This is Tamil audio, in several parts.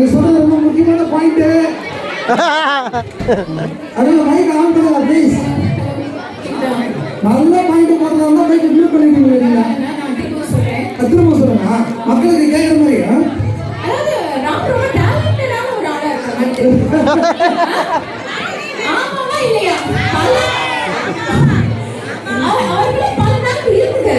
நீங்க சொன்னது ரொம்ப முக்கியமான பாயிண்ட். அதனால மைக் ஆன் பண்ணுங்க ப்ளீஸ். நல்ல பாயிண்ட் போடுறதா மைக் மியூட் பண்ணிட்டீங்க நீங்க. திரும்ப சொல்லுங்க மக்களுக்கு கேட்குற மாதிரி. அதாவது நான் ரொம்ப டேலண்டடான ஒரு ஆளா இருக்கேன். ஆமாவா இல்லையா? அவர்களே பல நாள் இருக்கு.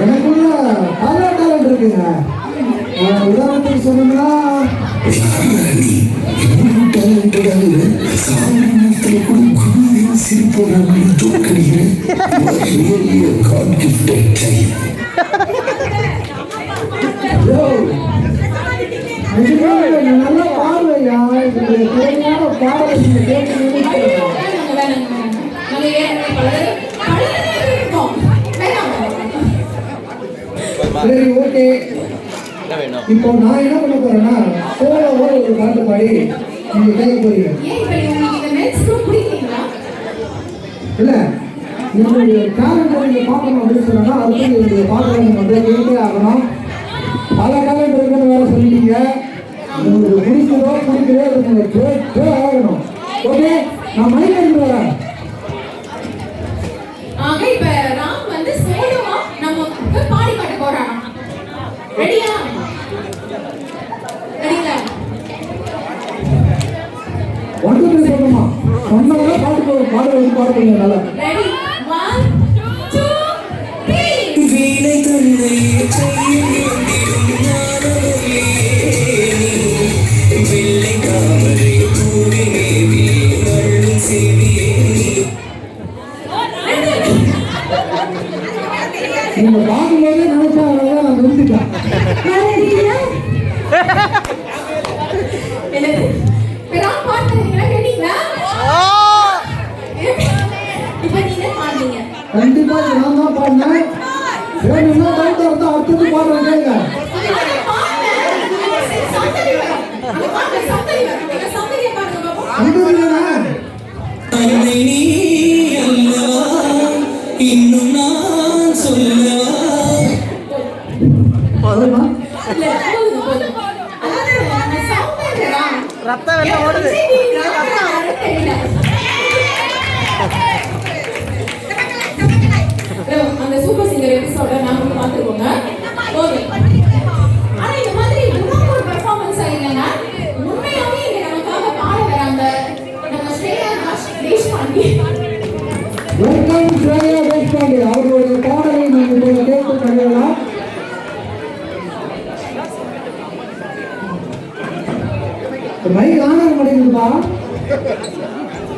எனக்குள்ள பல டேலண்ட் இருக்குங்க. உதாரணத்துக்கு சொன்னோம்னா நல்ல பாடுவையா தேவையான பாடலை நீங்க கேட்டு. சரி ஓகே. இப்போ நான் என்ன பண்ண போறேன்னா சோலோவா ஒரு பாட்டு பாடி நீங்க கேட்க போறீங்க. இல்ல என்னுடைய டேலண்ட் நீங்க பார்க்கணும் அப்படின்னு சொன்னா அதுக்கு என்னுடைய பாட்டை நீங்க வந்து கேட்டே ஆகணும். பல டேலண்ட் இருக்குன்னு வேற சொல்லிட்டீங்க. உங்களுக்கு பிடிக்கலையோ அது நீங்க கேட்டே ஆகணும். ஓகே நான் மைக் எடுத்து வரேன். இப்ப ராம் வந்து சோலோவா நம்ம பாடி காட்ட போறான். ரெடியா? ரெடியா? ஒன்று சொல்லணுமா? சொன்னதா பாடுறீங்க நல்லா. ரெடி 1 2 3 வீணை தன்னை செய்யும் வெள்ளை தாமரை பூவிலே வீரர்கள் சேவியே நீங்க பாக்கும்போதே நினைச்சா நான் நிறுத்திட்டேன். கண்டிப்பா நான் தான் பாடினேன். வேணும்னா டவுட் இருந்தா அடுத்தது பாடுறேன் கேளுங்க. இன்னும் நான் சொல்லவா ரத்த வெள்ளம் ஓடுது. அந்த சூப்பர் சிங்கர் எபிசோட நாம பாத்துக்கோங்க. ஆனா இந்த மாதிரி ஒரு பெர்ஃபார்மன்ஸ் இல்லைன்னா உண்மையாவே இங்க நமக்காக பாட வராங்க நம்ம ஸ்ரேயா தேஷ்பாண்டே. வெல்கம் ஸ்ரேயா தேஷ்பாண்டே. அவர்களுடைய பாடலை நீங்கள் கேட்டு கண்டலாம். மைக் ஆன் ஆக மாட்டேங்குதுப்பா.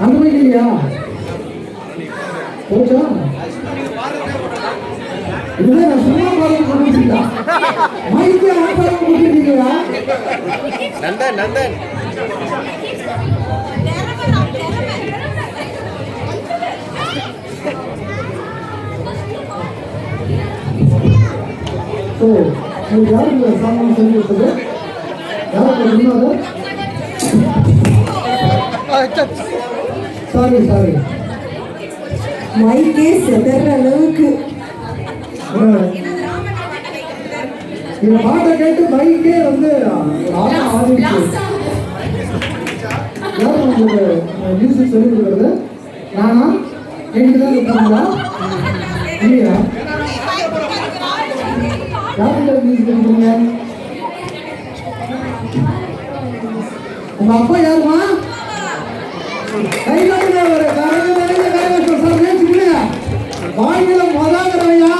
அந்த மைக் இல்லையா? போச்சா? இதுதான் நான் சும்மா பாடல் பண்ணிட்டீங்களா? மைக்கே ஆன் பண்ண முடியீங்களா? நந்தன் ஓ உங்களுக்கு யாருக்கு சாமான் சொல்லி கொடுத்தது? யாருக்கு சொன்னாங்க? சாரி மைக்கே செதற அளவுக்கு இந்த பாட்டை கேட்டு மைக்கே வந்து ஆரம்பிச்சு. யார் உங்களுக்கு மியூசிக் சொல்லி கொடுக்குறது? நானா? எனக்கு தான் இருக்காங்களா? இல்லையா? யாருக்கு மியூசிக் கொடுக்குறீங்க? உங்க அப்பா யாருமா? கையில ஒரு வாழ்க்கையில மொதாங்கிறவையா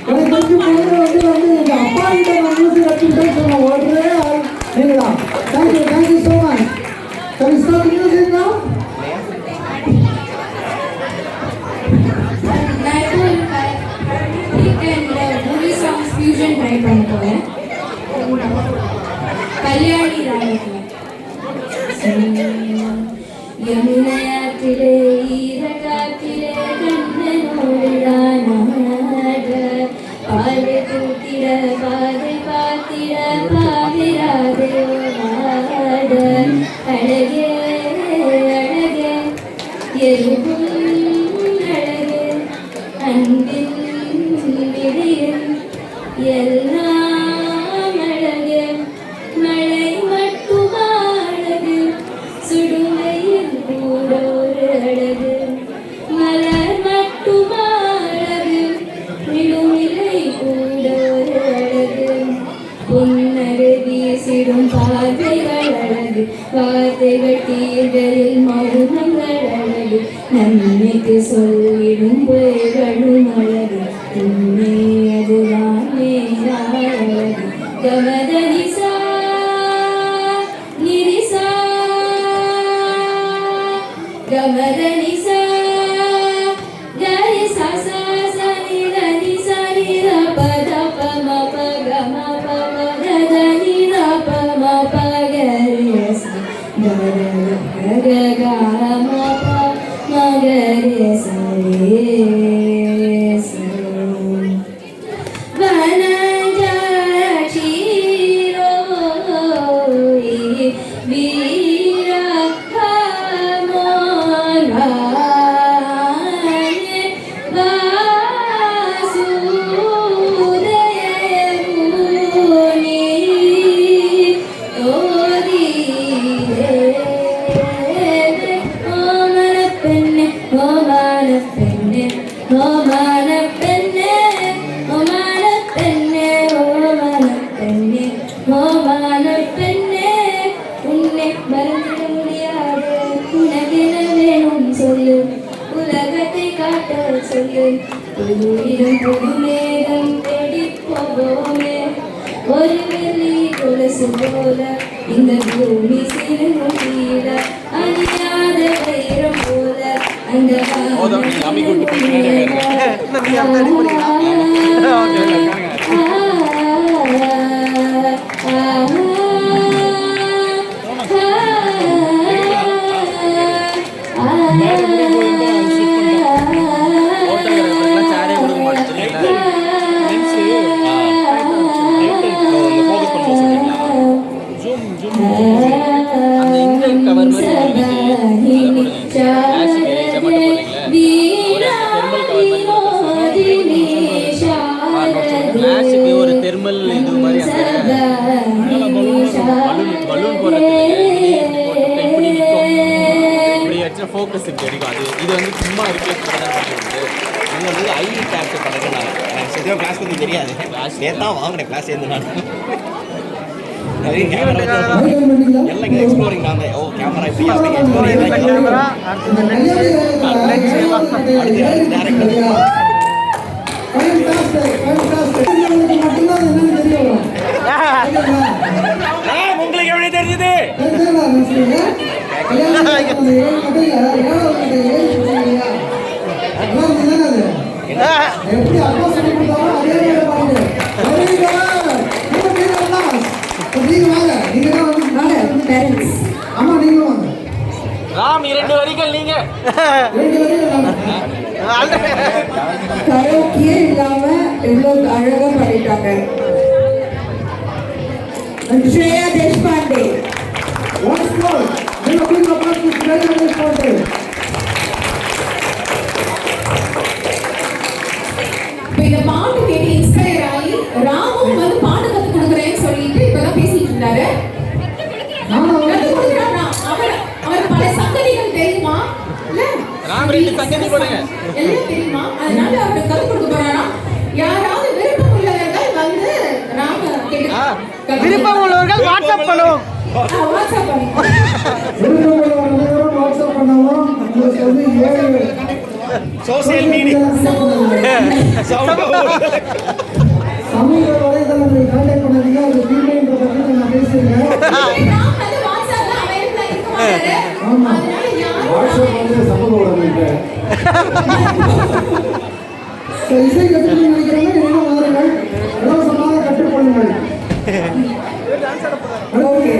எனக்கு கொஞ்சம் பொழுது வந்து எங்க அப்பா கிட்ட நான் மியூசிக் கற்றுக்கிட்டேன்னு சொன்ன ஒரே ஆள் நீங்களா? Thank you so much. Can we start the music now? நான் இப்போ மூவி சாங்ஸ் ஃபியூஷன் ட்ரை பண்ண போறேன். கல்யாணி ராணி யமுனையாற்றிலே பாதை பார்த்திட பாதிராதே ஆட அழகே அழகே எருகும் அழகே அன்பின் விடியும் எல்லாம் அழகே மழை மட்டும் அழகு சுடுமையில் கூட ஒரு அழகு மலர் மட்டும் அழகு விழுமிலை கூட ஒரு அழகு புன்னகை வீசிடும் பார்வைகள் அழகு வார்த்தைகள் தீர்களில் மௌனங்கள் அழகு நன்மைக்கு சொல்லிடும் பொய்களும் அழகு உண்மை அதுதான் அழகு கமத நிசா நிரிசா கமத நிசா கரி சா சா சா நிர நிசா நிர பத பம பக ம பம கத நிர பம பக ரி சா கமத க க ம ப ம க ரி சா ரி சா வனஜாட்சிரோய் வீரகமோரானே வாசுதேவமுனி ஓதிரே ஓமனப்பெண்ணே ஓமனப்பெண்ணே ஓமனப்பெண்ணே ஓமனப்பெண்ணே ஓமனப்பெண்ணே ஓமனப்பெண்ணே உன்னை மறந்திட முடியாது உனக்கென வேணும் சொல்லு உலகத்தை காட்ட சொல்லு புதுவிடும் புது மேகம் தேடி போவோமே ஒரு வெள்ளி கொலுசு போல இந்த பூமி சிறுங்கும் கீழ அணியாத வைரம் போல அந்த கிளாஸுக்கு ஒரு தெர்மல் இது மாதிரி அந்த பலூன் போடுறது இப்படி நிற்கும் இப்படி வச்சு ஃபோக்கஸ் கிடைக்கும் அது இது வந்து சும்மா ரிப்ளேஸ் பண்ண தான் பண்ணிடுது நீங்கள் வந்து ஐ கேப்சர் பண்ணுறதுனால எனக்கு சரியாக கிளாஸ் பற்றி தெரியாது கிளாஸ் தான் வாங்கினேன் கிளாஸ் சேர்ந்து நான் எல்லாம் எக்ஸ்ப்ளோரிங் தான் ஓ கேமரா இப்படி கேமரா உங்களுக்கு எப்படி தெரிஞ்சது எப்படி அப்பா சொல்லி கொடுத்தாலும் அதே நீங்க வாங்க நீங்க தான் வந்து பேரண்ட்ஸ் ஆமா நீங்க வாங்க ராம் 2 வரிகள் நீங்க 2 வரிகள் கரோக்கியே இல்லாம எவ்வளவு அழகா பண்ணிட்டாங்க. ஸ்ரேயா தேஷ்பாண்டே once more நீங்க please applause to Shreya Deshpande. இப்ப இந்த பாட்டு கேட்டு இன்ஸ்பயர் ஆகி ராமும் வந்து பாட்டு கத்து கொடுக்குறேன்னு சொல்லிட்டு இப்பதான் பேசிட்டு இருந்தாரு. கத்து கொடுக்குறாரா? அவர் பல சங்கதிகள் தெரியுமா? இல்ல ராம் 2 சங்கதி போடுங்க எல்லாம் தெரியுமா? அதனால அவருக்கு கத்து கொடுக்க போறாரா? யாராவது விருப்பம் உள்ளவர்கள் வந்து ராம கேட்டு விருப்பம் உள்ளவர்கள் வாட்ஸ்அப் பண்ணுவோம். வாட்ஸ்அப் பண்ணி வாட்ஸ்அப் பண்ணவும் உங்களுக்கு வந்து 7 சோசியல் மீடியா சமூக வலைதளங்களை கான்டாக்ட் பண்ணாதீங்க. அது ஃபீல்டுன்ற பத்தி நான் பேசுறேன். ராம் வந்து வாட்ஸ்அப்ல அவைலபிளா இருக்க மாட்டாரு. ஆமா அதனால யாரும் வாட்ஸ்அப் வந்து சமூக வலைதளங்கள் இசை கற்றுக்கணும்னு நினைக்கிறவங்க என்னென்ன வாருங்கள் இலவசமாக கற்றுக்கொள்ளுங்கள். ஓகே